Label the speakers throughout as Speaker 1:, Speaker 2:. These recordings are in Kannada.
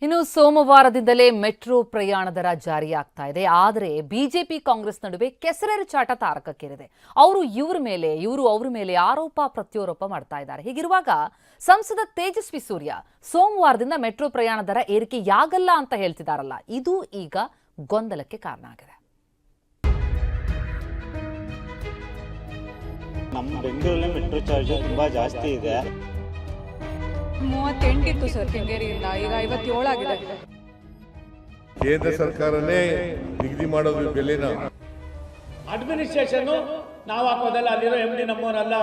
Speaker 1: ಇನ್ನು ಸೋಮವಾರದಿಂದಲೇ ಮೆಟ್ರೋ ಪ್ರಯಾಣ ದರ ಜಾರಿಯಾಗ್ತಾ ಇದೆ. ಆದರೆ ಬಿಜೆಪಿ ಕಾಂಗ್ರೆಸ್ ನಡುವೆ ಕೆಸರೆರಚಾಟ ತಾರಕಕ್ಕೇರಿದೆ. ಇವರು ಅವರ ಮೇಲೆ ಆರೋಪ ಪ್ರತ್ಯಾರೋಪ ಮಾಡ್ತಾ ಇದ್ದಾರೆ. ಹೀಗಿರುವಾಗ ಸಂಸದ ತೇಜಸ್ವಿ ಸೂರ್ಯ ಸೋಮವಾರದಿಂದ ಮೆಟ್ರೋ ಪ್ರಯಾಣ ದರ ಏರಿಕೆಯಾಗಲ್ಲ ಅಂತ ಹೇಳ್ತಿದಾರಲ್ಲ, ಇದು ಈಗ ಗೊಂದಲಕ್ಕೆ ಕಾರಣ ಆಗಿದೆ.
Speaker 2: ನಮ್ಮ ಬೆಂಗಳೂರಲ್ಲಿ ಮೆಟ್ರೋ ಚಾರ್ಜ್ ತುಂಬಾ ಜಾಸ್ತಿ ಇದೆ.
Speaker 3: 38 ಇತ್ತು ಸರ್ ಕೆಂಗೇರಿಯಿಂದ, ಈಗ 57 ಆಗಿದೆ.
Speaker 4: ಕೇಂದ್ರ ಸರ್ಕಾರನೇ ನಿಗದಿ ಮಾಡೋದು ಬೆಲೆನ.
Speaker 5: ಅಡ್ಮಿನಿಸ್ಟ್ರೇಷನ್ ನಾವು ಹಾಕೋದಲ್ಲ, ಅಲ್ಲಿರೋ MD ನಮ್ಮವರಲ್ಲ.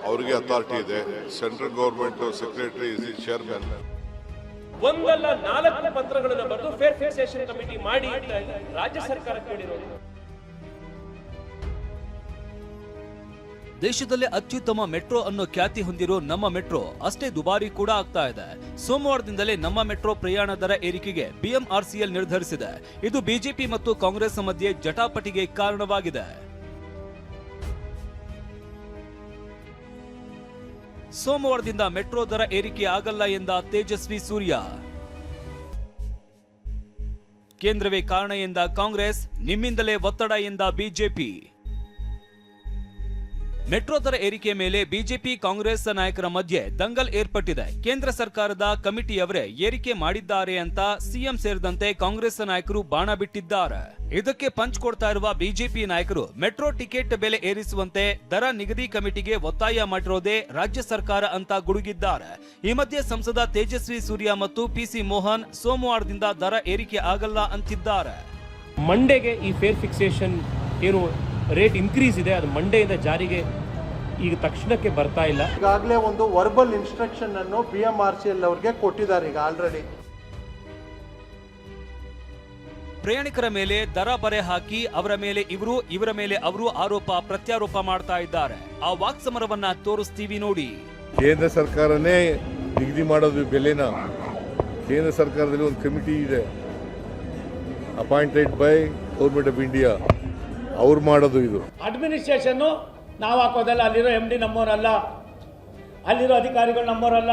Speaker 4: ಅವರಿಗೆ ಅಥಾರಿಟಿ ಇದೆ. Central government secretary is the chairman.
Speaker 6: ಒಂದಲ್ಲ 4 ಪತ್ರಗಳನ್ನು ಬರೆದು ಫೇರ್ ಫಿಕ್ಸೇಷನ್ ಕಮಿಟಿ ಮಾಡಿ ಅಂತ ರಾಜ್ಯ ಸರ್ಕಾರ ಕೇಳಿರೋದು.
Speaker 7: ದೇಶದಲ್ಲೇ ಅತ್ಯುತ್ತಮ ಮೆಟ್ರೋ ಅನ್ನೋ ಖ್ಯಾತಿ ಹೊಂದಿರೋ ನಮ್ಮ ಮೆಟ್ರೋ ಅಷ್ಟೇ ದುಬಾರಿ ಕೂಡ ಆಗ್ತಾ ಇದೆ. ಸೋಮವಾರದಿಂದಲೇ ನಮ್ಮ ಮೆಟ್ರೋ ಪ್ರಯಾಣ ದರ ಏರಿಕೆಗೆ ಬಿಎಂಆರ್ಸಿಎಲ್ ನಿರ್ಧರಿಸಿದೆ. ಇದು ಬಿಜೆಪಿ ಮತ್ತು ಕಾಂಗ್ರೆಸ್ ಮಧ್ಯೆ ಜಟಾಪಟಿಗೆ ಕಾರಣವಾಗಿದೆ. ಸೋಮವಾರದಿಂದ ಮೆಟ್ರೋ ದರ ಏರಿಕೆ ಆಗಲ್ಲ ಎಂದ ತೇಜಸ್ವಿ ಸೂರ್ಯ. ಕೇಂದ್ರವೇ ಕಾರಣ ಎಂದ ಕಾಂಗ್ರೆಸ್, ನಿಮ್ಮಿಂದಲೇ ಒತ್ತಡ ಎಂದ ಬಿಜೆಪಿ. ಮೆಟ್ರೋ ದರ ಏರಿಕೆ ಮೇಲೆ ಬಿಜೆಪಿ ಕಾಂಗ್ರೆಸ್ ನಾಯಕರ ಮಧ್ಯೆ ದಂಗಲ್ ಏರ್ಪಟ್ಟಿದೆ. ಕೇಂದ್ರ ಸರ್ಕಾರದ ಕಮಿಟಿಯವರೇ ಏರಿಕೆ ಮಾಡಿದ್ದಾರೆ ಅಂತ ಸಿಎಂ ಸೇರಿದಂತೆ ಕಾಂಗ್ರೆಸ್ ನಾಯಕರು ಬಾಣ ಬಿಟ್ಟಿದ್ದಾರೆ. ಇದಕ್ಕೆ ಪಂಚ್ ಕೊಡ್ತಾ ಇರುವ ಬಿಜೆಪಿ ನಾಯಕರು ಮೆಟ್ರೋ ಟಿಕೆಟ್ ಬೆಲೆ ಏರಿಸುವಂತೆ ದರ ನಿಗದಿ ಕಮಿಟಿಗೆ ಒತ್ತಾಯ ಮಾಡಿರೋದೇ ರಾಜ್ಯ ಸರ್ಕಾರ ಅಂತ ಗುಡುಗಿದ್ದಾರೆ. ಈ ಮಧ್ಯೆ ಸಂಸದ ತೇಜಸ್ವಿ ಸೂರ್ಯ ಮತ್ತು ಪಿಸಿ ಮೋಹನ್ ಸೋಮವಾರದಿಂದ ದರ ಏರಿಕೆ ಆಗಲ್ಲ ಅಂತಿದ್ದಾರೆ.
Speaker 6: ಮಂಡೆಗೆ ಈ ಫೇರ್ ಫಿಕ್ಸೇಷನ್ ಏನು ರೇಟ್ ಇನ್ಕ್ರೀಸ್ ಇದೆ, ಅದು ಮಂಡೆಯಿಂದ ಜಾರಿಗೆ ಈಗ ತಕ್ಷಣಕ್ಕೆ ಬರ್ತಾ ಇಲ್ಲ.
Speaker 8: ಈಗಾಗಲೇ ಒಂದು ವರ್ಬಲ್ ಇನ್ಸ್ಟ್ರಕ್ಷನ್ ಅನ್ನು ಬಿಎಂಆರ್ಸಿಎಲ್ ಅವರಿಗೆ ಕೊಟ್ಟಿದ್ದಾರೆ ಈಗ ಆಲ್ರೆಡಿ.
Speaker 7: ಪ್ರಯಾಣಿಕರ ಮೇಲೆ ದರ ಬರೆ ಹಾಕಿ ಅವರ ಮೇಲೆ ಇವರು, ಇವರ ಮೇಲೆ ಅವರು ಆರೋಪ ಪ್ರತ್ಯಾರೋಪ ಮಾಡ್ತಾ ಇದ್ದಾರೆ. ಆ ವಾಕ್ಸಮರವನ್ನ ತೋರಿಸ್ತೀವಿ ನೋಡಿ.
Speaker 4: ಕೇಂದ್ರ ಸರ್ಕಾರನೇ ನಿಗದಿ ಮಾಡೋದು ಬೆಲೆನ. ಕೇಂದ್ರ ಸರ್ಕಾರದಲ್ಲಿ ಒಂದು ಕಮಿಟಿ ಇದೆ, appointed by government of India. ಅವ್ರು ಮಾಡೋದು ಇದು.
Speaker 5: ಅಡ್ಮಿನಿಸ್ಟ್ರೇಷನ್ ನಾವು ಹಾಕೋದಲ್ಲ, ಅಲ್ಲಿರೋ MD ನಮ್ಮವರಲ್ಲ, ಅಲ್ಲಿರೋ ಅಧಿಕಾರಿಗಳು ನಮ್ಮವರಲ್ಲ.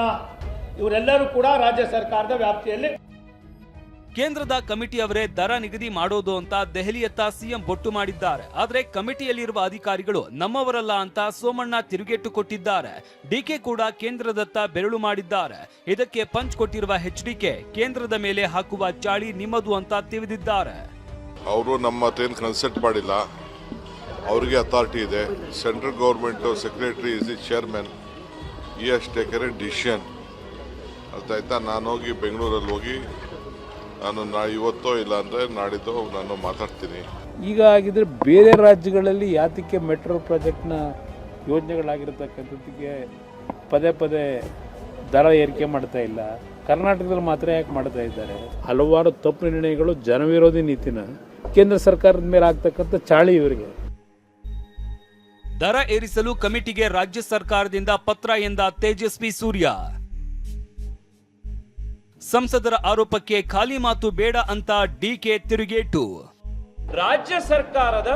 Speaker 5: ಇವರೆಲ್ಲರೂ ಕೂಡ ರಾಜ್ಯ ಸರ್ಕಾರದ ವ್ಯಾಪ್ತಿಯಲ್ಲಿ.
Speaker 7: ಕೇಂದ್ರದ ಕಮಿಟಿಯವರೇ ದರ ನಿಗದಿ ಮಾಡೋದು ಅಂತ ದೆಹಲಿಯತ್ತ ಸಿಎಂ ಬೊಟ್ಟು ಮಾಡಿದ್ದಾರೆ. ಆದ್ರೆ ಕಮಿಟಿಯಲ್ಲಿರುವ ಅಧಿಕಾರಿಗಳು ನಮ್ಮವರಲ್ಲ ಅಂತ ಸೋಮಣ್ಣ ತಿರುಗೇಟು ಕೊಟ್ಟಿದ್ದಾರೆ. ಡಿಕೆ ಕೂಡ ಕೇಂದ್ರದತ್ತ ಬೆರಳು ಮಾಡಿದ್ದಾರೆ. ಇದಕ್ಕೆ ಪಂಚ್ ಕೊಟ್ಟಿರುವ HDK ಕೇಂದ್ರದ ಮೇಲೆ ಹಾಕುವ ಚಾಳಿ ನಿಮ್ಮದು ಅಂತ ತಿಳಿದಿದ್ದಾರೆ.
Speaker 4: ಅವರು ನಮ್ಮ ಹತ್ರ ಕನ್ಸಲ್ಟ್ ಮಾಡಿಲ್ಲ. ಅವರಿಗೆ ಅಥಾರಿಟಿ ಇದೆ. Central government secretary is the chairman. ಈ ಹ್ಯಾಸ್ ಟೇಕನ್ ಎ ಡಿಸಿಷನ್. ಅರ್ಥ ಆಯ್ತಾ? ನಾನು ಹೋಗಿ ಬೆಂಗಳೂರಲ್ಲಿ ಹೋಗಿ ನಾನು ಇವತ್ತೋ ಇಲ್ಲ ಅಂದರೆ ನಾಡಿದ್ದು ನಾನು ಮಾತಾಡ್ತೀನಿ.
Speaker 9: ಈಗ ಆಗಿದ್ರೆ ಬೇರೆ ರಾಜ್ಯಗಳಲ್ಲಿ ಯಾತಕ್ಕೆ ಮೆಟ್ರೋ ಪ್ರಾಜೆಕ್ಟ್ನ ಯೋಜನೆಗಳಾಗಿರ್ತಕ್ಕಂಥದ್ದಕ್ಕೆ ಪದೇ ಪದೇ ದರ ಏರಿಕೆ ಮಾಡ್ತಾ ಇಲ್ಲ, ಕರ್ನಾಟಕದಲ್ಲಿ ಮಾತ್ರ ಯಾಕೆ ಮಾಡ್ತಾ ಇದ್ದಾರೆ? ಹಲವಾರು ತಪ್ಪು ನಿರ್ಣಯಗಳು, ಜನವಿರೋಧಿ ನೀತಿನ ಕೇಂದ್ರ ಸರ್ಕಾರದ ಮೇಲೆ ಆಗ್ತಕ್ಕಂಥ ಚಾಳಿ ಇವರಿಗೆ.
Speaker 7: ದರ ಏರಿಸಲು ಕಮಿಟಿಗೆ ರಾಜ್ಯ ಸರ್ಕಾರದಿಂದ ಪತ್ರ ಎಂದ ತೇಜಸ್ವಿ ಸೂರ್ಯ. ಸಂಸದರ ಆರೋಪಕ್ಕೆ ಖಾಲಿ ಮಾತು ಬೇಡ ಅಂತ ಡಿಕೆ ತಿರುಗೇಟು.
Speaker 6: ರಾಜ್ಯ ಸರ್ಕಾರದ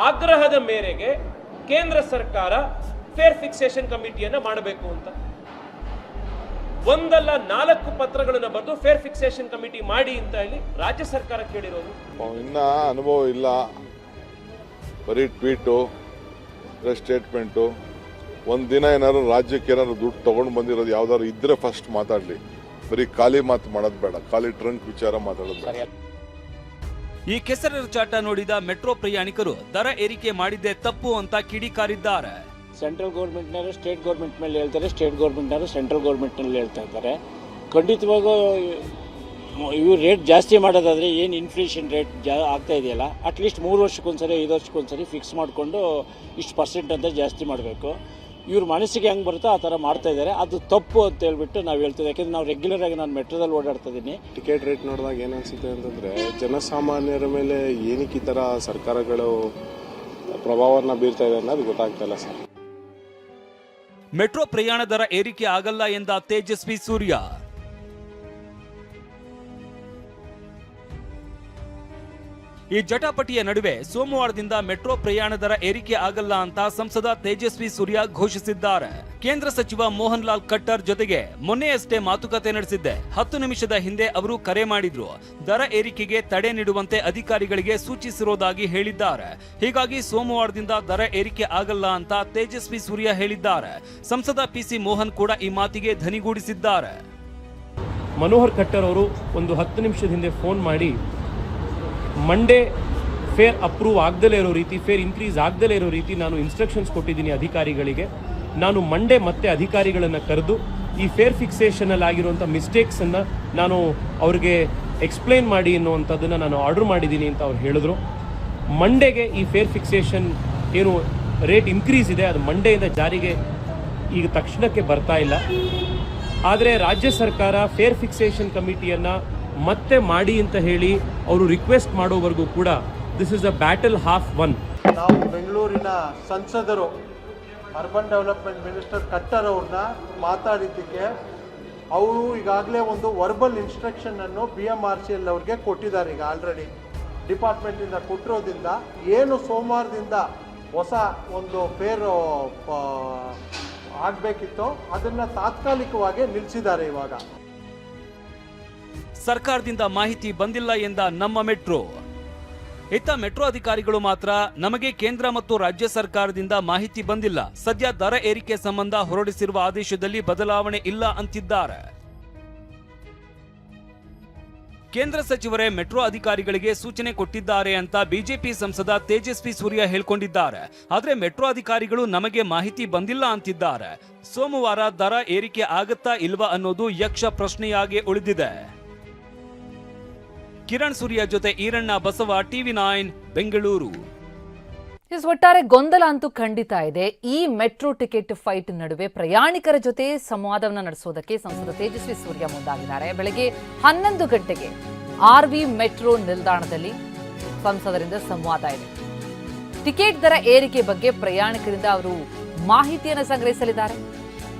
Speaker 6: ಆಗ್ರಹದ ಮೇರೆಗೆ ಕೇಂದ್ರ ಸರ್ಕಾರ ಫೇರ್ ಫಿಕ್ಸೇಷನ್ ಕಮಿಟಿಯನ್ನ ಮಾಡಬೇಕು ಅಂತ ಒಂದಲ್ಲ 4 ಪತ್ರಗಳನ್ನು ಬರೆದು ಫೇರ್ ಫಿಕ್ಸೇಷನ್ ಕಮಿಟಿ ಮಾಡಿ ಅಂತ ಹೇಳಿ ರಾಜ್ಯ ಸರ್ಕಾರ ಕೇಳಿರೋದು.
Speaker 4: ಇನ್ನ ಅನುಭವ ಇಲ್ಲ, ಬರೀ ಟ್ವೀಟು, ಸ್ಟೇಟ್ಮೆಂಟು. ಒಂದು ದಿನ ಏನಾದ್ರು ರಾಜ್ಯಕ್ಕೆ ಏನಾದ್ರು ದುಡ್ಡು ತಗೊಂಡು ಬಂದಿರೋದು ಯಾವ್ದಾದ್ರು ಇದ್ರೆ ಫಸ್ಟ್ ಮಾತಾಡ್ಲಿ. ಬರೀ ಖಾಲಿ ಮಾತು ಮಾಡೋದು ಬೇಡ, ಖಾಲಿ ಟ್ರಂಕ್ ವಿಚಾರ ಮಾತಾಡೋದು ಬೇಡ.
Speaker 7: ಈ ಕೆಸರೆರಚಾಟ ನೋಡಿದ ಮೆಟ್ರೋ ಪ್ರಯಾಣಿಕರು ದರ ಏರಿಕೆ ಮಾಡಿದ್ದೇ ತಪ್ಪು ಅಂತ ಕಿಡಿಕಾರಿದ್ದಾರೆ.
Speaker 2: ಸೆಂಟ್ರಲ್ ಗೌರ್ಮೆಂಟ್ನವರು ಸ್ಟೇಟ್ ಗೌರ್ಮೆಂಟ್ ಮೇಲೆ ಹೇಳ್ತಾರೆ, ಸ್ಟೇಟ್ ಗೌರ್ಮೆಂಟ್ನವರು ಸೆಂಟ್ರಲ್ ಗೌರ್ಮೆಂಟ್ನಲ್ಲಿ ಹೇಳ್ತಾ ಇದ್ದಾರೆ. ಖಂಡಿತವಾಗೂ ಇವು ರೇಟ್ ಜಾಸ್ತಿ ಮಾಡೋದಾದರೆ ಏನು ಇನ್ಫ್ಲೇಷನ್ ರೇಟ್ ಆಗ್ತಾ ಇದೆಯಲ್ಲ, ಅಟ್ಲೀಸ್ಟ್ 3 ವರ್ಷಕ್ಕೊಂದ್ಸರಿ 5 ವರ್ಷಕ್ಕೊಂದ್ಸರಿ ಫಿಕ್ಸ್ ಮಾಡಿಕೊಂಡು ಇಷ್ಟು % ಅಂತ ಜಾಸ್ತಿ ಮಾಡಬೇಕು. ಇವ್ರ ಮನಸ್ಸಿಗೆ ಹೆಂಗೆ ಬರುತ್ತೋ ಆ ಥರ ಮಾಡ್ತಾ ಇದ್ದಾರೆ. ಅದು ತಪ್ಪು ಅಂತ ಹೇಳ್ಬಿಟ್ಟು ನಾವು ಹೇಳ್ತೀವಿ. ಯಾಕೆಂದರೆ ನಾವು ರೆಗ್ಯುಲರ್ ಆಗಿ ನಾನು ಮೆಟ್ರೋದಲ್ಲಿ ಓಡಾಡ್ತಾ ಇದ್ದೀನಿ.
Speaker 10: ಟಿಕೆಟ್ ರೇಟ್ ನೋಡಿದಾಗ ಏನು ಅನಿಸುತ್ತೆ ಅಂತಂದರೆ, ಜನಸಾಮಾನ್ಯರ ಮೇಲೆ ಏನಕ್ಕೆ ಈ ಥರ ಸರ್ಕಾರಗಳು ಪ್ರಭಾವವನ್ನು ಬೀರ್ತಾ ಇದೆ ಅನ್ನೋದು ಗೊತ್ತಾಗ್ತಾ ಇಲ್ಲ ಸರ್.
Speaker 7: ಮೆಟ್ರೋ ಪ್ರಯಾಣ ದರ ಏರಿಕೆ ಆಗಲ್ಲ ಎಂದ ತೇಜಸ್ವಿ ಸೂರ್ಯ. ಈ ಜಟಾಪಟಿಯ ನಡುವೆ ಸೋಮವಾರದಿಂದ ಮೆಟ್ರೋ ಪ್ರಯಾಣ ದರ ಏರಿಕೆ ಆಗಲ್ಲ ಅಂತ ಸಂಸದ ತೇಜಸ್ವಿ ಸೂರ್ಯ ಘೋಷಿಸಿದ್ದಾರೆ. ಕೇಂದ್ರ ಸಚಿವ ಮೋಹನ್ ಲಾಲ್ ಖಟ್ಟರ್ ಜೊತೆಗೆ ಮೊನ್ನೆಯಷ್ಟೇ ಮಾತುಕತೆ ನಡೆಸಿದ್ದೆ. 10 ನಿಮಿಷದ ಹಿಂದೆ ಅವರು ಕರೆ ಮಾಡಿದ್ರು. ದರ ಏರಿಕೆಗೆ ತಡೆ ನೀಡುವಂತೆ ಅಧಿಕಾರಿಗಳಿಗೆ ಸೂಚಿಸಿರುವುದಾಗಿ ಹೇಳಿದ್ದಾರೆ. ಹೀಗಾಗಿ ಸೋಮವಾರದಿಂದ ದರ ಏರಿಕೆ ಆಗಲ್ಲ ಅಂತ ತೇಜಸ್ವಿ ಸೂರ್ಯ ಹೇಳಿದ್ದಾರೆ. ಸಂಸದ ಪಿಸಿ ಮೋಹನ್ ಕೂಡ ಈ ಮಾತಿಗೆ ಧನಿಗೂಡಿಸಿದ್ದಾರೆ.
Speaker 6: ಮನೋಹರ್ ಖಟ್ಟರ್ ಅವರು ಒಂದು 10 ನಿಮಿಷದ ಹಿಂದೆ ಫೋನ್ ಮಾಡಿ ಮಂಡೇ ಫೇರ್ ಅಪ್ರೂವ್ ಆಗದಲೇ ಇರೋ ರೀತಿ, ಫೇರ್ ಇನ್ಕ್ರೀಸ್ ಆಗದಲೇ ಇರೋ ರೀತಿ ನಾನು ಇನ್ಸ್ಟ್ರಕ್ಷನ್ಸ್ ಕೊಟ್ಟಿದ್ದೀನಿ ಅಧಿಕಾರಿಗಳಿಗೆ. ನಾನು ಮಂಡೇ ಮತ್ತೆ ಅಧಿಕಾರಿಗಳನ್ನು ಕರೆದು ಈ ಫೇರ್ ಫಿಕ್ಸೇಷನಲ್ಲಿ ಆಗಿರುವಂಥ ಮಿಸ್ಟೇಕ್ಸನ್ನು ನಾನು ಅವ್ರಿಗೆ ಎಕ್ಸ್ಪ್ಲೈನ್ ಮಾಡಿ ಅನ್ನುವಂಥದ್ದನ್ನು ನಾನು ಆರ್ಡರ್ ಮಾಡಿದ್ದೀನಿ ಅಂತ ಅವ್ರು ಹೇಳಿದ್ರು. ಮಂಡೇಗೆ ಈ ಫೇರ್ ಫಿಕ್ಸೇಷನ್ ಏನು ರೇಟ್ ಇನ್ಕ್ರೀಸ್ ಇದೆ ಅದು ಮಂಡೇಯಿಂದ ಜಾರಿಗೆ ಈಗ ತಕ್ಷಣಕ್ಕೆ ಬರ್ತಾ ಇಲ್ಲ. ಆದರೆ ರಾಜ್ಯ ಸರ್ಕಾರ ಫೇರ್ ಫಿಕ್ಸೇಷನ್ ಕಮಿಟಿಯನ್ನು ಮತ್ತೆ ಮಾಡಿ ಅಂತ ಹೇಳಿ ಅವರು ರಿಕ್ವೆಸ್ಟ್ ಮಾಡೋವರೆಗೂ ಕೂಡ this is a battle half one.
Speaker 8: ನಾವು ಬೆಂಗಳೂರಿನ ಸಂಸದರು ಅರ್ಬನ್ ಡೆವಲಪ್ಮೆಂಟ್ ಮಿನಿಸ್ಟರ್ ಖಟ್ಟರ್ ಅವ್ರನ್ನ ಮಾತಾಡಿದ್ದಕ್ಕೆ ಅವರು ಈಗಾಗಲೇ ಒಂದು ವರ್ಬಲ್ ಇನ್ಸ್ಟ್ರಕ್ಷನನ್ನು BMRCL ಅವ್ರಿಗೆ ಕೊಟ್ಟಿದ್ದಾರೆ. ಈಗ ಆಲ್ರೆಡಿ ಡಿಪಾರ್ಟ್ಮೆಂಟಿಂದ ಕೊಟ್ಟಿರೋದ್ರಿಂದ ಏನು ಸೋಮವಾರದಿಂದ ಹೊಸ ಒಂದು ಫೇರ್ ಆಗಬೇಕಿತ್ತು ಅದನ್ನು ತಾತ್ಕಾಲಿಕವಾಗಿ ನಿಲ್ಲಿಸಿದ್ದಾರೆ. ಇವಾಗ
Speaker 7: ಸರ್ಕಾರದಿಂದ ಮಾಹಿತಿ ಬಂದಿಲ್ಲ ಎಂದ ನಮ್ಮ ಮೆಟ್ರೋ. ಇತ್ತ ಮೆಟ್ರೋ ಅಧಿಕಾರಿಗಳು ಮಾತ್ರ ನಮಗೆ ಕೇಂದ್ರ ಮತ್ತು ರಾಜ್ಯ ಸರ್ಕಾರದಿಂದ ಮಾಹಿತಿ ಬಂದಿಲ್ಲ, ಸದ್ಯ ದರ ಏರಿಕೆ ಸಂಬಂಧ ಹೊರಡಿಸಿರುವ ಆದೇಶದಲ್ಲಿ ಬದಲಾವಣೆ ಇಲ್ಲ ಅಂತಿದ್ದಾರೆ. ಕೇಂದ್ರ ಸಚಿವರೇ ಮೆಟ್ರೋ ಅಧಿಕಾರಿಗಳಿಗೆ ಸೂಚನೆ ಕೊಟ್ಟಿದ್ದಾರೆ ಅಂತ ಬಿಜೆಪಿ ಸಂಸದ ತೇಜಸ್ವಿ ಸೂರ್ಯ ಹೇಳಿಕೊಂಡಿದ್ದಾರೆ. ಆದ್ರೆ ಮೆಟ್ರೋ ಅಧಿಕಾರಿಗಳು ನಮಗೆ ಮಾಹಿತಿ ಬಂದಿಲ್ಲ ಅಂತಿದ್ದಾರೆ. ಸೋಮವಾರ ದರ ಏರಿಕೆ ಆಗತ್ತಾ ಇಲ್ವಾ ಅನ್ನೋದು ಯಕ್ಷ ಪ್ರಶ್ನೆಯಾಗಿ ಉಳಿದಿದೆ. ಕಿರಣ್ ಸೂರ್ಯ ಜೊತೆ ಈರಣ್ಣ ಬಸವ, TV9 ಬೆಂಗಳೂರು.
Speaker 1: ಒಟ್ಟಾರೆ ಗೊಂದಲ ಅಂತೂ ಖಂಡಿತ ಇದೆ. ಈ ಮೆಟ್ರೋ ಟಿಕೆಟ್ ಫೈಟ್ ನಡುವೆ ಪ್ರಯಾಣಿಕರ ಜೊತೆ ಸಂವಾದವನ್ನು ನಡೆಸೋದಕ್ಕೆ ಸಂಸದ ತೇಜಸ್ವಿ ಸೂರ್ಯ ಮುಂದಾಗಿದ್ದಾರೆ. ಬೆಳಗ್ಗೆ 11 ಗಂಟೆಗೆ RV ಮೆಟ್ರೋ ನಿಲ್ದಾಣದಲ್ಲಿ ಸಂಸದರಿಂದ ಸಂವಾದ ಇದೆ. ಟಿಕೆಟ್ ದರ ಏರಿಕೆ ಬಗ್ಗೆ ಪ್ರಯಾಣಿಕರಿಂದ ಅವರು ಮಾಹಿತಿಯನ್ನು ಸಂಗ್ರಹಿಸಲಿದ್ದಾರೆ.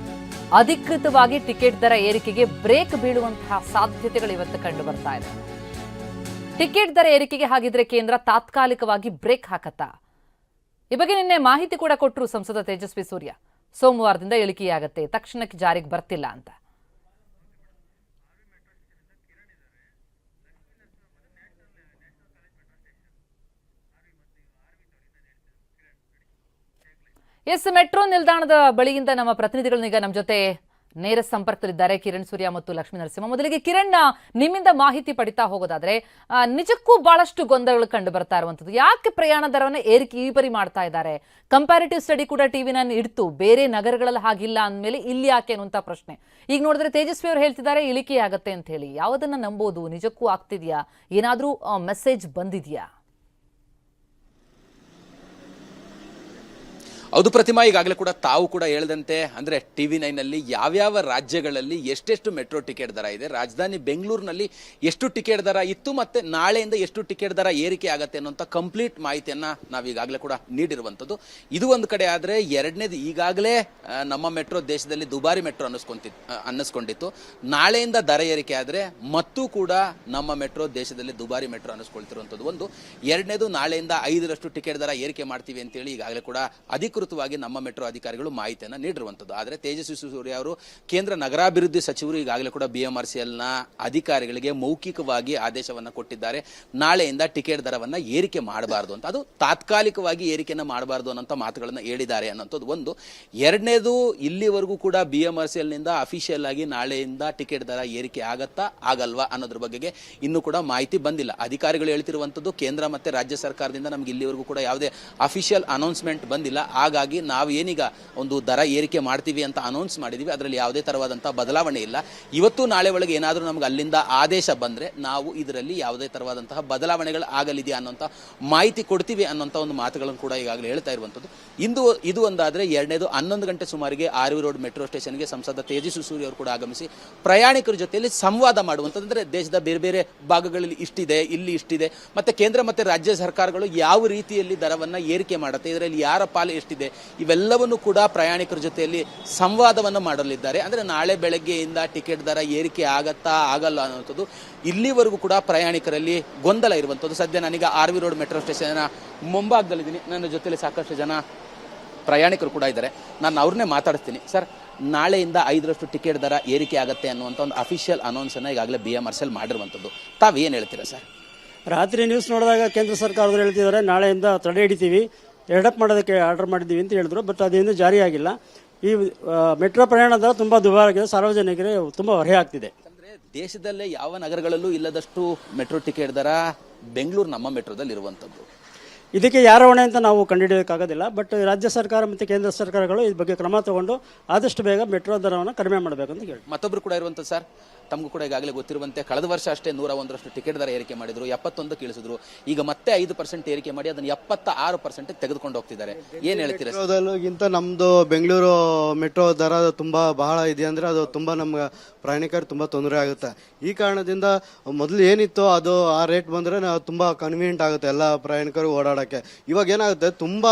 Speaker 1: ಅಧಿಕೃತವಾಗಿ ಟಿಕೆಟ್ ದರ ಏರಿಕೆಗೆ ಬ್ರೇಕ್ ಬೀಳುವಂತಹ ಸಾಧ್ಯತೆಗಳು ಇವತ್ತು ಕಂಡು ಬರ್ತಾ ಇದೆ. ಟಿಕೆಟ್ ದರ ಏರಿಕೆಗೆ ಹಾಗಿದ್ರೆ ಕೇಂದ್ರ ತಾತ್ಕಾಲಿಕವಾಗಿ ಬ್ರೇಕ್ ಹಾಕತ್ತಾ? ಈ ಬಗ್ಗೆ ನಿನ್ನೆ ಮಾಹಿತಿ ಕೂಡ ಕೊಟ್ಟರು ಸಂಸದ ತೇಜಸ್ವಿ ಸೂರ್ಯ. ಸೋಮವಾರದಿಂದ ಇಳಿಕೆಯಾಗತ್ತೆ, ತಕ್ಷಣಕ್ಕೆ ಜಾರಿಗೆ ಬರ್ತಿಲ್ಲ ಅಂತ. ಮೆಟ್ರೋ ನಿಲ್ದಾಣದ ಬಳಿಯಿಂದ ನಮ್ಮ ಪ್ರತಿನಿಧಿಗಳನ್ನೀಗ ನಮ್ಮ ಜೊತೆ ನೇರ ಸಂಪರ್ಕದಲ್ಲಿದ್ದಾರೆ ಕಿರಣ್ ಸೂರ್ಯ ಮತ್ತು ಲಕ್ಷ್ಮೀ ನರಸಿಂಹ. ಮೊದಲಿಗೆ ಕಿರಣ್, ನಿಮ್ಮಿಂದ ಮಾಹಿತಿ ಪಡಿತಾ ಹೋಗೋದಾದ್ರೆ ನಿಜಕ್ಕೂ ಬಹಳಷ್ಟು ಗೊಂದಲಗಳು ಕಂಡು ಬರ್ತಾ ಇರುವಂತದ್ದು. ಯಾಕೆ ಪ್ರಯಾಣ ದರವನ್ನು ಏರಿಕೆ ಈ ಪರಿ ಮಾಡ್ತಾ ಇದ್ದಾರೆ? ಕಂಪ್ಯಾರಿಟಿವ್ ಸ್ಟಡಿ ಕೂಡ TV9 ಇಡ್ತು, ಬೇರೆ ನಗರಗಳಲ್ಲಿ ಹಾಗಿಲ್ಲ ಅಂದಮೇಲೆ ಇಲ್ಲಿ ಯಾಕೆ ಅನ್ನುವಂತ ಪ್ರಶ್ನೆ. ಈಗ ನೋಡಿದ್ರೆ ತೇಜಸ್ವಿ ಅವರು ಹೇಳ್ತಿದ್ದಾರೆ ಇಳಿಕೆ ಆಗತ್ತೆ ಅಂತ ಹೇಳಿ. ಯಾವುದನ್ನ ನಂಬೋದು? ನಿಜಕ್ಕೂ ಆಗ್ತಿದ್ಯಾ? ಏನಾದ್ರೂ ಮೆಸೇಜ್ ಬಂದಿದ್ಯಾ?
Speaker 11: ಹೌದು ಪ್ರತಿಮಾ, ಈಗಾಗಲೇ ಕೂಡ ತಾವು ಕೂಡ ಹೇಳಿದಂತೆ ಅಂದರೆ TV9ನಲ್ಲಿ ಯಾವ್ಯಾವ ರಾಜ್ಯಗಳಲ್ಲಿ ಎಷ್ಟೆಷ್ಟು ಮೆಟ್ರೋ ಟಿಕೆಟ್ ದರ ಇದೆ, ರಾಜಧಾನಿ ಬೆಂಗಳೂರಿನಲ್ಲಿ ಎಷ್ಟು ಟಿಕೆಟ್ ದರ ಇತ್ತು ಮತ್ತು ನಾಳೆಯಿಂದ ಎಷ್ಟು ಟಿಕೆಟ್ ದರ ಏರಿಕೆ ಆಗುತ್ತೆ ಅನ್ನೋಂಥ ಕಂಪ್ಲೀಟ್ ಮಾಹಿತಿಯನ್ನು ನಾವು ಈಗಾಗಲೇ ಕೂಡ ನೀಡಿರುವಂಥದ್ದು. ಇದು ಒಂದು ಕಡೆ ಆದರೆ, ಎರಡನೇದು ಈಗಾಗಲೇ ನಮ್ಮ ಮೆಟ್ರೋ ದೇಶದಲ್ಲಿ ದುಬಾರಿ ಮೆಟ್ರೋ ಅನ್ನಿಸ್ಕೊಂಡಿತ್ತು. ನಾಳೆಯಿಂದ ದರ ಏರಿಕೆ ಆದರೆ ಮತ್ತೂ ಕೂಡ ನಮ್ಮ ಮೆಟ್ರೋ ದೇಶದಲ್ಲಿ ದುಬಾರಿ ಮೆಟ್ರೋ ಅನ್ನಿಸ್ಕೊಳ್ತಿರುವಂಥದ್ದು ಒಂದು. ಎರಡನೇದು, ನಾಳೆಯಿಂದ 5ರಷ್ಟು ಟಿಕೆಟ್ ದರ ಏರಿಕೆ ಮಾಡ್ತೀವಿ ಅಂತೇಳಿ ಈಗಾಗಲೇ ಕೂಡ ಅಧಿಕೃತವಾಗಿ ನಮ್ಮ ಮೆಟ್ರೋ ಅಧಿಕಾರಿಗಳು ಮಾಹಿತಿಯನ್ನು ನೀಡಿರುವಂಥದ್ದು. ಆದರೆ ತೇಜಸ್ವಿ ಸೂರ್ಯ ಅವರು ಕೇಂದ್ರ ನಗರಾಭಿವೃದ್ಧಿ ಸಚಿವರು ಈಗಾಗಲೇ ಕೂಡ BMRCLನ ಅಧಿಕಾರಿಗಳಿಗೆ ಮೌಖಿಕವಾಗಿ ಆದೇಶವನ್ನು ಕೊಟ್ಟಿದ್ದಾರೆ. ನಾಳೆಯಿಂದ ಟಿಕೆಟ್ ದರವನ್ನು ಏರಿಕೆ ಮಾಡಬಾರ್ದು ಅಂತ, ಅದು ತಾತ್ಕಾಲಿಕವಾಗಿ ಏರಿಕೆಯನ್ನು ಮಾಡಬಾರ್ದು ಅನ್ನೋಂಥ ಮಾತುಗಳನ್ನು ಹೇಳಿದ್ದಾರೆ ಅನ್ನೋಂಥದ್ದು ಒಂದು. ಎರಡನೇದು, ಇಲ್ಲಿವರೆಗೂ ಕೂಡ BMRCLನಿಂದ ಅಫಿಷಿಯಲ್ ಆಗಿ ನಾಳೆಯಿಂದ ಟಿಕೆಟ್ ದರ ಏರಿಕೆ ಆಗತ್ತಾ ಆಗಲ್ವಾ ಅನ್ನೋದ್ರ ಬಗೆಗೆ ಇನ್ನೂ ಕೂಡ ಮಾಹಿತಿ ಬಂದಿಲ್ಲ. ಅಧಿಕಾರಿಗಳು ಹೇಳ್ತಿರುವಂಥದ್ದು ಕೇಂದ್ರ ಮತ್ತು ರಾಜ್ಯ ಸರ್ಕಾರದಿಂದ ನಮ್ಗೆ ಇಲ್ಲಿವರೆಗೂ ಕೂಡ ಯಾವುದೇ ಅಫಿಷಿಯಲ್ ಅನೌನ್ಸ್ಮೆಂಟ್ ಬಂದಿಲ್ಲ. ಹಾಗಾಗಿ ನಾವು ಏನೀಗ ಒಂದು ದರ ಏರಿಕೆ ಮಾಡ್ತೀವಿ ಅಂತ ಅನೌನ್ಸ್ ಮಾಡಿದ್ದೀವಿ, ಅದರಲ್ಲಿ ಯಾವುದೇ ಥರವಾದಂಥ ಬದಲಾವಣೆ ಇಲ್ಲ. ಇವತ್ತು ನಾಳೆ ಒಳಗೆ ಏನಾದರೂ ನಮ್ಗೆ ಅಲ್ಲಿಂದ ಆದೇಶ ಬಂದರೆ ನಾವು ಇದರಲ್ಲಿ ಯಾವುದೇ ಥರವಾದಂತಹ ಬದಲಾವಣೆಗಳು ಆಗಲಿದೆಯಾ ಅನ್ನೋಂಥ ಮಾಹಿತಿ ಕೊಡ್ತೀವಿ ಅನ್ನೋಂಥ ಒಂದು ಮಾತುಗಳನ್ನು ಕೂಡ ಈಗಾಗಲೇ ಹೇಳ್ತಾ ಇರುವಂಥದ್ದು. ಇದು ಒಂದಾದರೆ, ಎರಡನೇದು 11 ಗಂಟೆ ಸುಮಾರಿಗೆ RV ರೋಡ್ ಮೆಟ್ರೋ ಸ್ಟೇಷನ್ಗೆ ಸಂಸದ ತೇಜಸ್ವಿ ಸೂರ್ಯ ಅವರು ಕೂಡ ಆಗಮಿಸಿ ಪ್ರಯಾಣಿಕರ ಜೊತೆಯಲ್ಲಿ ಸಂವಾದ ಮಾಡುವಂಥದ್ದು. ಅಂದರೆ ದೇಶದ ಬೇರೆ ಬೇರೆ ಭಾಗಗಳಲ್ಲಿ ಇಷ್ಟಿದೆ, ಇಲ್ಲಿ ಇಷ್ಟಿದೆ, ಮತ್ತು ಕೇಂದ್ರ ಮತ್ತು ರಾಜ್ಯ ಸರ್ಕಾರಗಳು ಯಾವ ರೀತಿಯಲ್ಲಿ ದರವನ್ನು ಏರಿಕೆ ಮಾಡುತ್ತೆ, ಇದರಲ್ಲಿ ಯಾರ ಪಾಲು ಎಷ್ಟಿದೆ ಹೇಗಿದೆ, ಇವೆಲ್ಲವನ್ನು ಕೂಡ ಪ್ರಯಾಣಿಕರ ಜೊತೆಯಲ್ಲಿ ಸಂವಾದವನ್ನು ಮಾಡಲಿದ್ದಾರೆ. ಅಂದರೆ ನಾಳೆ ಬೆಳಗ್ಗೆಯಿಂದ ಟಿಕೆಟ್ ದರ ಏರಿಕೆ ಆಗತ್ತಾ ಆಗಲ್ಲ ಅನ್ನುವಂಥದ್ದು ಇಲ್ಲಿವರೆಗೂ ಕೂಡ ಪ್ರಯಾಣಿಕರಲ್ಲಿ ಗೊಂದಲ ಇರುವಂಥದ್ದು. ಸದ್ಯ ನಾನೀಗ RV ರೋಡ್ ಮೆಟ್ರೋ ಸ್ಟೇಷನ್ನ ಮುಂಭಾಗದಲ್ಲಿದ್ದೀನಿ. ನನ್ನ ಜೊತೆಲಿ ಸಾಕಷ್ಟು ಜನ ಪ್ರಯಾಣಿಕರು ಕೂಡ ಇದ್ದಾರೆ. ನಾನು ಅವ್ರನ್ನೇ ಮಾತಾಡ್ತೀನಿ. ಸರ್, ನಾಳೆಯಿಂದ 5% ಟಿಕೆಟ್ ದರ ಏರಿಕೆ ಆಗುತ್ತೆ ಅನ್ನುವಂಥ ಒಂದು ಅಫಿಷಿಯಲ್ ಅನೌನ್ಸನ್ನು ಈಗಾಗಲೇ BMRCL ಮಾಡಿರುವಂಥದ್ದು. ತಾವೇನು ಹೇಳ್ತೀರಾ ಸರ್?
Speaker 12: ರಾತ್ರಿ ನ್ಯೂಸ್ ನೋಡಿದಾಗ ಕೇಂದ್ರ ಸರ್ಕಾರದವರು ಹೇಳ್ತಿದ್ದಾರೆ ನಾಳೆಯಿಂದ ತಡೆ ಹಿಡಿತೀವಿ, ಎರಡಪ್ ಮಾಡೋದಕ್ಕೆ ಆರ್ಡರ್ ಮಾಡಿದ್ದೀವಿ ಅಂತ ಹೇಳಿದ್ರು. ಬಟ್ ಅದೇನು ಜಾರಿಯಾಗಿಲ್ಲ. ಈ ಮೆಟ್ರೋ ಪ್ರಯಾಣ ದರ ತುಂಬ ದುಬಾರಾಗಿದೆ, ಸಾರ್ವಜನಿಕರಿಗೆ ತುಂಬ ಹೊರೆ ಆಗ್ತಿದೆ.
Speaker 11: ಅಂದರೆ ದೇಶದಲ್ಲೇ ಯಾವ ನಗರಗಳಲ್ಲೂ ಇಲ್ಲದಷ್ಟು ಮೆಟ್ರೋ ಟಿಕೆಟ್ ದರ ಬೆಂಗಳೂರು ನಮ್ಮ ಮೆಟ್ರೋದಲ್ಲಿ ಇರುವಂಥದ್ದು.
Speaker 12: ಇದಕ್ಕೆ ಯಾರ ಹೊಣೆ ಅಂತ ನಾವು ಕಂಡುಹಿಡಿಯೋಕ್ಕಾಗೋದಿಲ್ಲ. ಬಟ್ ರಾಜ್ಯ ಸರ್ಕಾರ ಮತ್ತು ಕೇಂದ್ರ ಸರ್ಕಾರಗಳು ಈ ಬಗ್ಗೆ ಕ್ರಮ ತಗೊಂಡು ಆದಷ್ಟು ಬೇಗ ಮೆಟ್ರೋ ದರವನ್ನು ಕಡಿಮೆ ಮಾಡಬೇಕು ಅಂತ ಹೇಳಿ.
Speaker 11: ಮತ್ತೊಬ್ಬರು ಕೂಡ ಇರುವಂಥದ್ದು ಸರ್, ತಮಗೂ ಕೂಡ ಈಗಾಗಲೇ ಗೊತ್ತಿರುವಂತೆ ಕಳೆದ ವರ್ಷ ಅಷ್ಟೇ 101ರಷ್ಟು ಟಿಕೆಟ್ ದರ ಏರಿಕೆ ಮಾಡಿದ್ರು, 71 ಇಳಿಸಿದ್ರು. ಈಗ ಮತ್ತೆ 5% ಏರಿಕೆ ಮಾಡಿ ಅದನ್ನು 76% ತೆಗೆದುಕೊಂಡು ಹೋಗ್ತಿದ್ದಾರೆ. ಏನು ಹೇಳ್ತೀರಾ?
Speaker 13: ಮೆಟ್ರೋದಲ್ಲಿಗಿಂತ ನಮ್ಮದು ಬೆಂಗಳೂರು ಮೆಟ್ರೋ ದರ ಬಹಳ ಇದೆ. ಅಂದರೆ ಅದು ತುಂಬ ನಮ್ಮ ಪ್ರಯಾಣಿಕರು ತುಂಬ ತೊಂದರೆ ಆಗುತ್ತೆ. ಈ ಕಾರಣದಿಂದ ಮೊದಲು ಏನಿತ್ತು ಅದು ಆ ರೇಟ್ ಬಂದರೆ ತುಂಬ ಕನ್ವೀನಿಯಂಟ್ ಆಗುತ್ತೆ ಎಲ್ಲ ಪ್ರಯಾಣಿಕರು ಓಡಾಡೋಕ್ಕೆ. ಇವಾಗ ಏನಾಗುತ್ತೆ, ತುಂಬ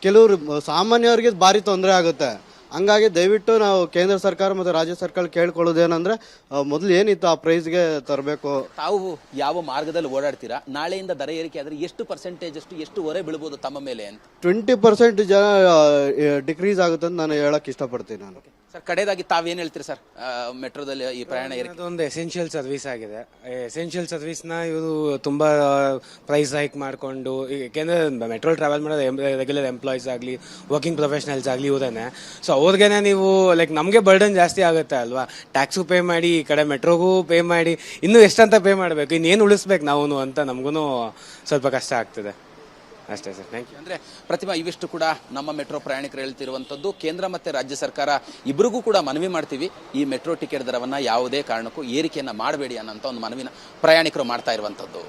Speaker 13: ಕೆಲವರು ಸಾಮಾನ್ಯವ್ರಿಗೆ ಭಾರಿ ತೊಂದರೆ ಆಗುತ್ತೆ. ಹಂಗಾಗಿ ದಯವಿಟ್ಟು ನಾವು ಕೇಂದ್ರ ಸರ್ಕಾರ ಮತ್ತು ರಾಜ್ಯ ಸರ್ಕಾರ ಕೇಳ್ಕೊಳ್ಳೋದೇನೆಂದರೆ ಮೊದಲು ಏನಿತ್ತು ಆ ಪ್ರೈಸ್ಗೆ ತರಬೇಕು.
Speaker 11: ತಾವು ಯಾವ ಮಾರ್ಗದಲ್ಲಿ ಓಡಾಡ್ತೀರಾ? ನಾಳೆಯಿಂದ ದರ ಏರಿಕೆ ಆದರೆ ಎಷ್ಟು ಪರ್ಸೆಂಟೇಜ್ ಎಷ್ಟು ಹೊರೆ ಬೀಳ್ಬೋದು ತಮ್ಮ ಮೇಲೆ ಅಂತ?
Speaker 13: 20% ಜನ ಡಿಕ್ರೀಸ್ ಆಗುತ್ತೆ ಅಂತ ನಾನು ಹೇಳಕ್ಕೆ ಇಷ್ಟಪಡ್ತೀನಿ. ನಾನು
Speaker 11: ಸರ್, ಕಡೆಯದಾಗಿ ತಾವೇನು ಹೇಳ್ತೀರಿ ಸರ್, ಮೆಟ್ರೋದಲ್ಲಿ ಈ ಪ್ರಯಾಣ ಏರಿಕೆ?
Speaker 14: ಒಂದು ಎಸೆನ್ಷಿಯಲ್ ಸರ್ವಿಸ್ ಆಗಿದೆ. ಎಸೆನ್ಷಿಯಲ್ ಸರ್ವಿಸ್ನ ಇವರು ತುಂಬ ಪ್ರೈಸ್ ಹೈಕ್ ಮಾಡಿಕೊಂಡು, ಏಕೆಂದರೆ ಮೆಟ್ರೋ ಟ್ರಾವೆಲ್ ಮಾಡೋದು ರೆಗ್ಯುಲರ್ ಎಂಪ್ಲಾಯೀಸ್ ಆಗಲಿ, ವರ್ಕಿಂಗ್ ಪ್ರೊಫೆಷನಲ್ಸ್ ಆಗಲಿ ಇವರೇನೆ. ಸೊ ಅವ್ರಿಗೇನೆ ನೀವು ಲೈಕ್ ನಮಗೆ ಬರ್ಡನ್ ಜಾಸ್ತಿ ಆಗುತ್ತೆ ಅಲ್ವಾ? ಟ್ಯಾಕ್ಸು ಪೇ ಮಾಡಿ, ಈ ಕಡೆ ಮೆಟ್ರೋಗೂ ಪೇ ಮಾಡಿ, ಇನ್ನೂ ಎಷ್ಟಂತ ಪೇ ಮಾಡಬೇಕು, ಇನ್ನೇನು ಉಳಿಸ್ಬೇಕು ನಾವು ಅಂತ ನಮಗೂ ಸ್ವಲ್ಪ ಕಷ್ಟ ಆಗ್ತದೆ ಅಷ್ಟೇ ಸರ್. Thank you.
Speaker 11: ಅಂದರೆ ಪ್ರತಿಮಾ, ಇವಿಷ್ಟು ಕೂಡ ನಮ್ಮ ಮೆಟ್ರೋ ಪ್ರಯಾಣಿಕರು ಹೇಳ್ತಿರುವಂಥದ್ದು. ಕೇಂದ್ರ ಮತ್ತು ರಾಜ್ಯ ಸರ್ಕಾರ ಇಬ್ಬರಿಗೂ ಕೂಡ ಮನವಿ ಮಾಡ್ತೀವಿ, ಈ ಮೆಟ್ರೋ ಟಿಕೆಟ್ ದರವನ್ನು ಯಾವುದೇ ಕಾರಣಕ್ಕೂ ಏರಿಕೆಯನ್ನು ಮಾಡಬೇಡಿ ಅನ್ನೋಂಥ ಒಂದು ಮನವಿನ ಪ್ರಯಾಣಿಕರು ಮಾಡ್ತಾ ಇರುವಂಥದ್ದು.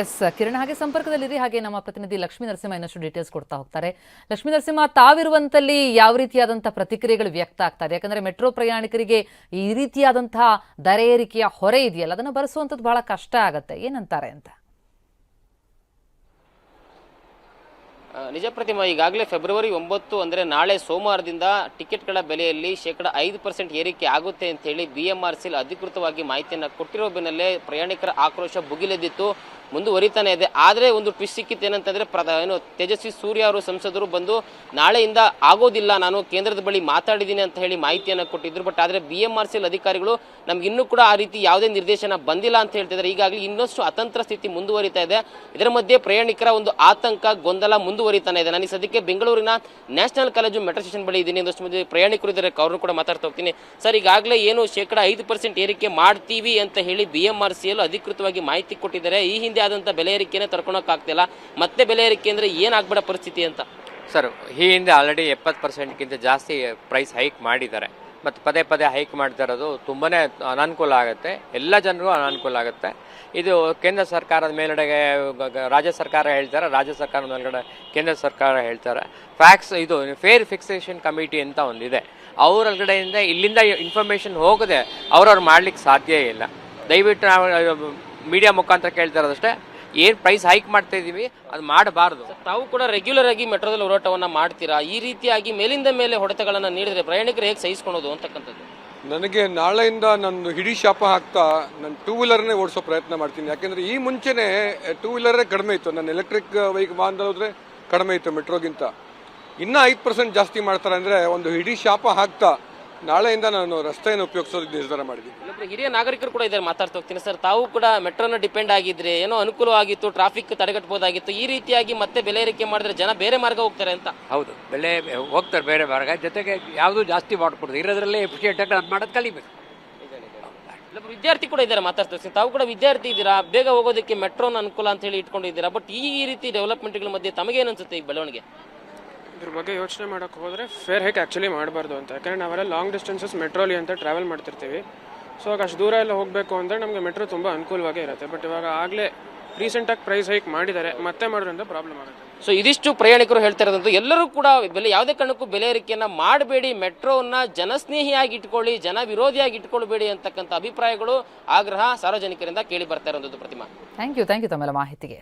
Speaker 1: ಎಸ್ ಕಿರಣ್, ಹಾಗೆ ಸಂಪರ್ಕದಲ್ಲಿದೆ. ಹಾಗೆ ನಮ್ಮ ಪ್ರತಿನಿಧಿ ಲಕ್ಷ್ಮೀ ನರಸಿಂಹ ಇನ್ನಷ್ಟು ಡೀಟೇಲ್ಸ್ ಕೊಡ್ತಾ ಹೋಗ್ತಾರೆ. ಲಕ್ಷ್ಮೀ ನರಸಿಂಹ, ತಾವಿರುವಂತಲ್ಲಿ ಯಾವ ರೀತಿಯಾದಂತಹ ಪ್ರತಿಕ್ರಿಯೆಗಳು ವ್ಯಕ್ತ ಆಗ್ತಾ ಇದೆ? ಯಾಕಂದ್ರೆ ಮೆಟ್ರೋ ಪ್ರಯಾಣಿಕರಿಗೆ ಈ ರೀತಿಯಾದಂತಹ ದರ ಏರಿಕೆಯ ಹೊರೆ ಇದೆಯಲ್ಲ, ಅದನ್ನು ಭರಿಸುವಂಥದ್ದು ಬಹಳ ಕಷ್ಟ ಆಗತ್ತೆ, ಏನಂತಾರೆ ಅಂತ?
Speaker 15: ನಿಜ ಪ್ರತಿಮಾ, ಈಗಾಗಲೇ ಫೆಬ್ರವರಿ 9 ಅಂದರೆ ನಾಳೆ ಸೋಮವಾರದಿಂದ ಟಿಕೆಟ್ಗಳ ಬೆಲೆಯಲ್ಲಿ 5% ಏರಿಕೆ ಆಗುತ್ತೆ ಅಂತ ಹೇಳಿ BMRCL ಅಧಿಕೃತವಾಗಿ ಮಾಹಿತಿಯನ್ನು ಕೊಟ್ಟಿರೋ ಬೆನ್ನಲ್ಲೇ ಪ್ರಯಾಣಿಕರ ಆಕ್ರೋಶ ಭುಗಿಲೆದ್ದಿತ್ತು, ಮುಂದುವರಿತಾನೆ ಇದೆ. ಆದರೆ ಒಂದು ಟ್ವಿಸ್ಟ್ ಸಿಕ್ಕಿತ್ತು. ಏನಂತಂದ್ರೆ ತೇಜಸ್ವಿ ಸೂರ್ಯ ಅವರು ಸಂಸದರು ಬಂದು ನಾಳೆಯಿಂದ ಆಗೋದಿಲ್ಲ, ನಾನು ಕೇಂದ್ರದ ಬಳಿ ಮಾತಾಡಿದ್ದೀನಿ ಅಂತ ಹೇಳಿ ಮಾಹಿತಿಯನ್ನು ಕೊಟ್ಟಿದ್ರು. ಬಟ್ ಆದರೆ BMRCL ಅಧಿಕಾರಿಗಳು ನಮ್ಗೆ ಇನ್ನೂ ಕೂಡ ಆ ರೀತಿ ಯಾವುದೇ ನಿರ್ದೇಶನ ಬಂದಿಲ್ಲ ಅಂತ ಹೇಳ್ತಿದ್ದಾರೆ. ಈಗಾಗಲೇ ಇನ್ನಷ್ಟು ಅತಂತ್ರ ಸ್ಥಿತಿ ಮುಂದುವರಿತಾ ಇದೆ. ಇದರ ಮಧ್ಯೆ ಪ್ರಯಾಣಿಕರ ಒಂದು ಆತಂಕ, ಗೊಂದಲ ಮುಂದುವರಿತಾನೆ ಇದೆ. ನಾನು ಈ ಸದ್ಯಕ್ಕೆ ಬೆಂಗಳೂರಿನ ನ್ಯಾಷನಲ್ ಕಾಲೇಜು ಮೆಟ್ರೋ ಸ್ಟೇಷನ್ ಬಳಿ ಇದ್ದೀನಿ. ಒಂದಷ್ಟು ಮಂದಿ ಪ್ರಯಾಣಿಕರು ಇದ್ದಾರೆ, ಅವ್ರನ್ನು ಕೂಡ ಮಾತಾಡ್ತಾ ಹೋಗ್ತೀನಿ. ಸರ್, ಈಗಾಗಲೇ ಏನು 5% ಏರಿಕೆ ಮಾಡ್ತೀವಿ ಅಂತ ಹೇಳಿ BMRCL ಅಧಿಕೃತವಾಗಿ ಮಾಹಿತಿ ಕೊಟ್ಟಿದ್ದಾರೆ. ಈ ಹಿಂದೆ ಆದಂಥ ಬೆಲೆ ಏರಿಕೆನೇ ತರ್ಕೊಳಕ್ಕಾಗ್ತಿಲ್ಲ, ಮತ್ತೆ ಬೆಲೆ ಏರಿಕೆ ಅಂದರೆ ಏನಾಗ್ಬೇಡ ಪರಿಸ್ಥಿತಿ ಅಂತ?
Speaker 16: ಸರ್, ಈ ಹಿಂದೆ ಆಲ್ರೆಡಿ 70%ಗಿಂತ ಜಾಸ್ತಿ ಪ್ರೈಸ್ ಹೈಕ್ ಮಾಡಿದ್ದಾರೆ. ಮತ್ತು ಪದೇ ಪದೇ ಹೈಕ್ ಮಾಡ್ತಾ ಇರೋದು ತುಂಬಾ ಅನಾನುಕೂಲ ಆಗುತ್ತೆ, ಎಲ್ಲ ಜನರಿಗೂ ಅನಾನುಕೂಲ ಆಗುತ್ತೆ. ಇದು ಕೇಂದ್ರ ಸರ್ಕಾರದ ಮೇಲ್ಗಡೆಗೆ ರಾಜ್ಯ ಸರ್ಕಾರ ಹೇಳ್ತಾರೆ, ರಾಜ್ಯ ಸರ್ಕಾರದ ಮೇಲ್ಗಡೆ ಕೇಂದ್ರ ಸರ್ಕಾರ ಹೇಳ್ತಾರೆ. ಇದು ಫೇರ್ ಫಿಕ್ಸೇಷನ್ ಕಮಿಟಿ ಅಂತ ಒಂದಿದೆ, ಅವರೊಳಗಡೆಯಿಂದ ಇಲ್ಲಿಂದ ಇನ್ಫಾರ್ಮೇಷನ್ ಹೋಗದೆ ಅವ್ರವ್ರು ಮಾಡ್ಲಿಕ್ಕೆ ಸಾಧ್ಯ ಇಲ್ಲ. ದಯವಿಟ್ಟು ನಾವು ಮೀಡಿಯಾ ಮುಖಾಂತರ ಕೇಳ್ತಾ ಇರೋದಷ್ಟೇ, ಏನು ಪ್ರೈಸ್ ಹೈಕ್ ಮಾಡ್ತಾ ಇದ್ದೀವಿ ಅದು ಮಾಡಬಾರ್ದು.
Speaker 15: ತಾವು ಕೂಡ ರೆಗ್ಯುಲರ್ ಆಗಿ ಮೆಟ್ರೋದಲ್ಲಿ ಹೋರಾಟವನ್ನು ಮಾಡ್ತೀರಾ, ಈ ರೀತಿಯಾಗಿ ಮೇಲಿಂದ ಮೇಲೆ ಹೊಡೆತಗಳನ್ನು ನೀಡಿದ್ರೆ ಪ್ರಯಾಣಿಕರು ಹೇಗೆ ಸಹಿಸ್ಕೊಳೋದು ಅಂತಕ್ಕಂಥದ್ದು?
Speaker 17: ನನಗೆ ನಾಳೆಯಿಂದ ನಾನು ಹಿಡಿ ಶಾಪ ಹಾಕ್ತಾ ನಾನು 2 ವೀಲರ್ನೇ ಓಡಿಸೋ ಪ್ರಯತ್ನ ಮಾಡ್ತೀನಿ. ಯಾಕೆಂದರೆ ಈ ಮುಂಚೆನೇ 2 ವೀಲರೇ ಕಡಿಮೆ ಇತ್ತು, ನನ್ನ ಎಲೆಕ್ಟ್ರಿಕ್ ವಾಹನ ಹೋದರೆ ಕಡಿಮೆ ಇತ್ತು ಮೆಟ್ರೋಗಿಂತ. ಇನ್ನೂ 5% ಜಾಸ್ತಿ ಮಾಡ್ತಾರೆ ಅಂದರೆ ಒಂದು ಹಿಡಿ ಶಾಪ ಹಾಕ್ತಾ ನಾಳೆಯಿಂದ ನಾನು ರಸ್ತೆಯನ್ನು ಉಪಯೋಗಿಸೋದಕ್ಕೆ ನಿರ್ಧಾರ ಮಾಡಿದ್ದೀನಿ.
Speaker 15: ಹಿರಿಯ ನಾಗರಿಕರು ಕೂಡ ಇದ್ದಾರೆ, ಮಾತಾಡ್ತಾ ಹೋಗ್ತೀನಿ. ಸರ್, ತಾವು ಕೂಡ ಮೆಟ್ರೋನ ಡಿಪೆಂಡ್ ಆಗಿದ್ರೆ ಏನೋ ಅನುಕೂಲವಾಗಿತ್ತು, ಟ್ರಾಫಿಕ್ ತಡೆಗಟ್ಟಬಹುದಾಗಿತ್ತು. ಈ ರೀತಿಯಾಗಿ ಮತ್ತೆ ಬೆಲೆ ಏರಿಕೆ ಮಾಡಿದ್ರೆ ಜನ ಬೇರೆ ಮಾರ್ಗ ಹೋಗ್ತಾರೆ ಅಂತ?
Speaker 18: ಹೌದು, ಬೆಲೆ ಹೋಗ್ತಾರೆ ಬೇರೆ ಮಾರ್ಗ. ಜೊತೆಗೆ ಯಾವುದು ಜಾಸ್ತಿ ಮಾಡಿಕೊಡೋದು, ಇರೋದ್ರಲ್ಲೇ ಎಫಿಷಿಯೆಂಟ್ ಆಗಿ ಅದು ಮಾಡೋದು ಕಲಿಬೇಕು.
Speaker 15: ವಿದ್ಯಾರ್ಥಿ ಕೂಡ ಇದ್ದಾರೆ, ಮಾತಾಡ್ತಾ ಹೋಗ್ತೀನಿ. ತಾವು ಕೂಡ ವಿದ್ಯಾರ್ಥಿ ಇದ್ದೀರಾ, ಬೇಗ ಹೋಗೋದಕ್ಕೆ ಮೆಟ್ರೋನ ಅನುಕೂಲ ಅಂತ ಹೇಳಿ ಇಟ್ಕೊಂಡಿದ್ದೀರಾ. ಬಟ್ ಈ ರೀತಿ ಡೆವಲಪ್ಮೆಂಟ್ಗಳ ಮಧ್ಯೆ ತಮಗೇನನ್ಸುತ್ತೆ ಈ ಬೆಳವಣಿಗೆ?
Speaker 19: ಇದ್ರ ಬಗ್ಗೆ ಯೋಚನೆ ಮಾಡೋಕ್ಕೆ ಹೋದರೆ ಫೇರ್ ಹೈಕ್ ಆ್ಯಕ್ಚುಲಿ ಮಾಡಬಾರ್ದು ಅಂತ. ಯಾಕಂದರೆ ನಾವೆಲ್ಲ ಲಾಂಗ್ ಡಿಸ್ಟೆನ್ಸಸ್ ಮೆಟ್ರೋಲಿ ಅಂತ ಟ್ರಾವೆಲ್ ಮಾಡ್ತಿರ್ತೀವಿ. ಸೊ ಅಷ್ಟು ದೂರ ಎಲ್ಲ ಹೋಗಬೇಕು ಅಂದರೆ ನಮಗೆ ಮೆಟ್ರೋ ತುಂಬ ಅನುಕೂಲವಾಗೇ ಇರುತ್ತೆ. ಬಟ್ ಇವಾಗ ಆಗಲೇ ರೀಸೆಂಟಾಗಿ ಪ್ರೈಸ್ ಹೈಕ್ ಮಾಡಿದ್ದಾರೆ, ಮತ್ತೆ ಮಾಡೋದ್ರಿಂದ ಪ್ರಾಬ್ಲಮ್ ಆಗುತ್ತೆ.
Speaker 15: ಸೊ ಇದಿಷ್ಟು ಪ್ರಯಾಣಿಕರು ಹೇಳ್ತಾ ಇರೋದಂತೂ, ಎಲ್ಲರೂ ಕೂಡ ಬೆಲೆ ಯಾವುದೇ ಕಾರಣಕ್ಕೂ ಬೆಲೆ ಏರಿಕೆಯನ್ನು ಮಾಡಬೇಡಿ, ಮೆಟ್ರೋನ ಜನಸ್ನೇಹಿಯಾಗಿ ಇಟ್ಕೊಳ್ಳಿ, ಜನ ವಿರೋಧಿಯಾಗಿ ಇಟ್ಕೊಳ್ಬೇಡಿ ಅಂತಕ್ಕಂಥ ಅಭಿಪ್ರಾಯಗಳು, ಆಗ್ರಹ ಸಾರ್ವಜನಿಕರಿಂದ ಕೇಳಿ ಬರ್ತಾ ಇರೋದು. ಪ್ರತಿಮಾ,
Speaker 1: ಥ್ಯಾಂಕ್ ಯು ತಮ್ಮೆಲ್ಲ ಮಾಹಿತಿಗೆ.